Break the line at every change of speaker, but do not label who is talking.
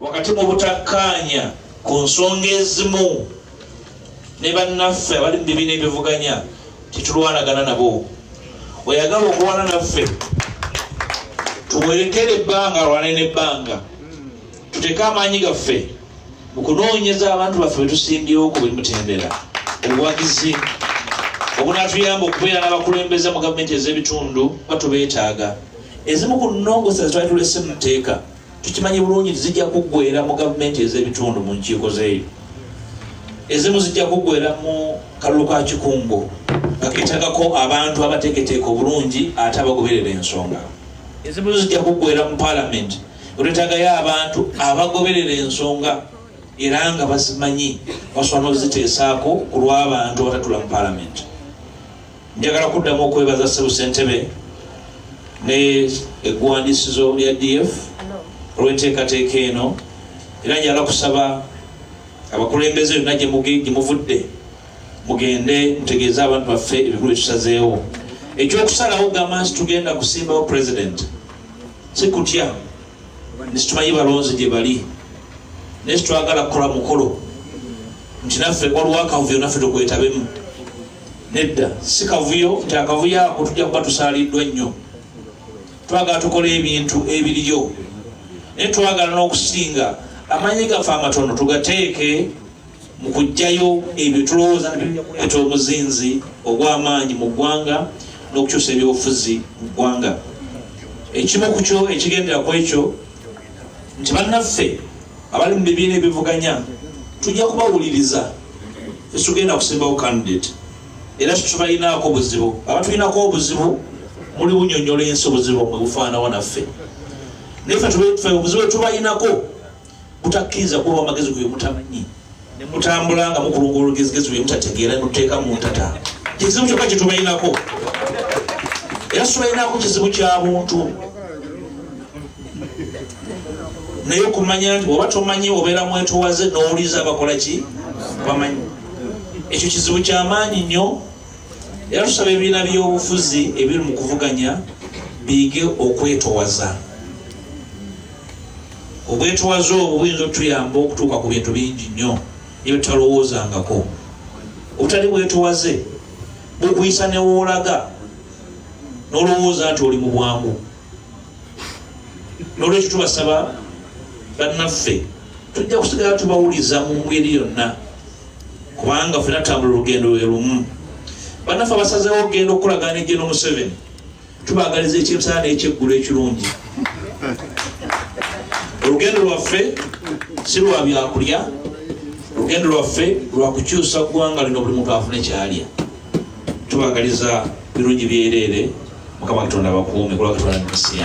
wakati mu butakkaanya ku nsonga ezimu ne bannaffe abali mu bibiina ebivuganya titulwanagana nabo. Oyagala okulwana naffe tuwerekere ebbanga lwane n'ebbanga, tuteeke amaanyi gaffe mu kunoonyeza abantu baffe betusimbyewo ku buli mutendera obuwagizi obunaatuyamba okubeera n'abakulembeze mu gavumenti ez'ebitundu batubeetaaga. Ezimu ku nnongosa zitwali tulese mu tteeka tukimanyi bulungi zijja kuggweera mu gavumenti ez'ebitundu mu nkiiko zeeyo. Ezimu zijja kuggweera mu kalulu ka kikungo nga keetagako abantu abateeketeeka obulungi ate abagoberera ensonga. Ezimu zijja kuggweera mu paalamenti olwetagayo abantu abagoberera ensonga era nga bazimanyi basobola n'oziteesaako ku lw'abantu abatatula mu paalamenti. Njagala kuddamu okwebaza Ssebusentebe ne eggwandiisizo lya DF olw'enteekateeka eno, era njagala kusaba abakulembeze yonna gye muvudde mugende mutegeeze abantu baffe ebikulu byetusazeewo. Ekyokusalawo gamba nti tugenda kusimbawo pulezidenti si kutya, nesitumanyi balonzi gye bali, naye situwagala kukola mukolo nti naffe waliwo akavuyo naffe tukwetabemu. Nedda, si kavuyo nti akavuyo ako tujja kuba tusaaliddwa nnyo. Twagala tukole ebintu ebiriyo, naye twagala n'okusinga amaanyi gaffe amatono tugateeke mu kuggyayo ebyo tulowooza nti omuzinzi ogw'amaanyi mu ggwanga n'okukyusa ebyobufuzi mu ggwanga. Ekimu ku kyo ekigendera ku ekyo nti bannaffe abali mu bibiina ebivuganya tujja kubawuliriza, tetugenda kusimbawo candidate era tetubalinaako buzibu. Abatulinako obuzibu muli bunyonyola ensi obuzibu mwe bufaanawo naffe, naye ffe obuzibu bwetubalinako butakkiriza kuba amagezi bwe mutamanyi ne mutambula nga mukulunga olugezigezi bwe mutategeera noteeka mu ntata. Kizibu kyokka kye tubalinako, era tubalinako kizibu kya buntu. Naye okumanya nti bw'oba tomanyi obeera mwetowaze n'owuliza abakola ki bamanyi. Ekyo kizibu ky'amaanyi nnyo, era tusaba ebibiina by'obufuzi ebiri mu kuvuganya biige okwetowaza. Obwetowaze obwo buyinza otuyamba okutuuka ku bintu bingi nnyo ebyo tutalowoozangako. Obutali bwetowaze bukuyisa ne woolaga n'olowooza nti oli mu bwangu. N'olwekyo tubasaba bannaffe tujja kusigala tubawuliza mu ngeri yonna, kubanga ffenna tutambula olugendo lwe lumu. Bannaffe abasazeewo okugenda okukolagana ne General Museveni tubaagaliza ekyemisana n'ekyeggulo ekirungi. Olugendo lwaffe si lwa byakulya, olugendo lwaffe lwa kukyusa ggwanga lino buli muntu afune kyalya. Tubaagaliza birungi byereere, Mukama Katonda abakuume, kula Katonda n'ensi.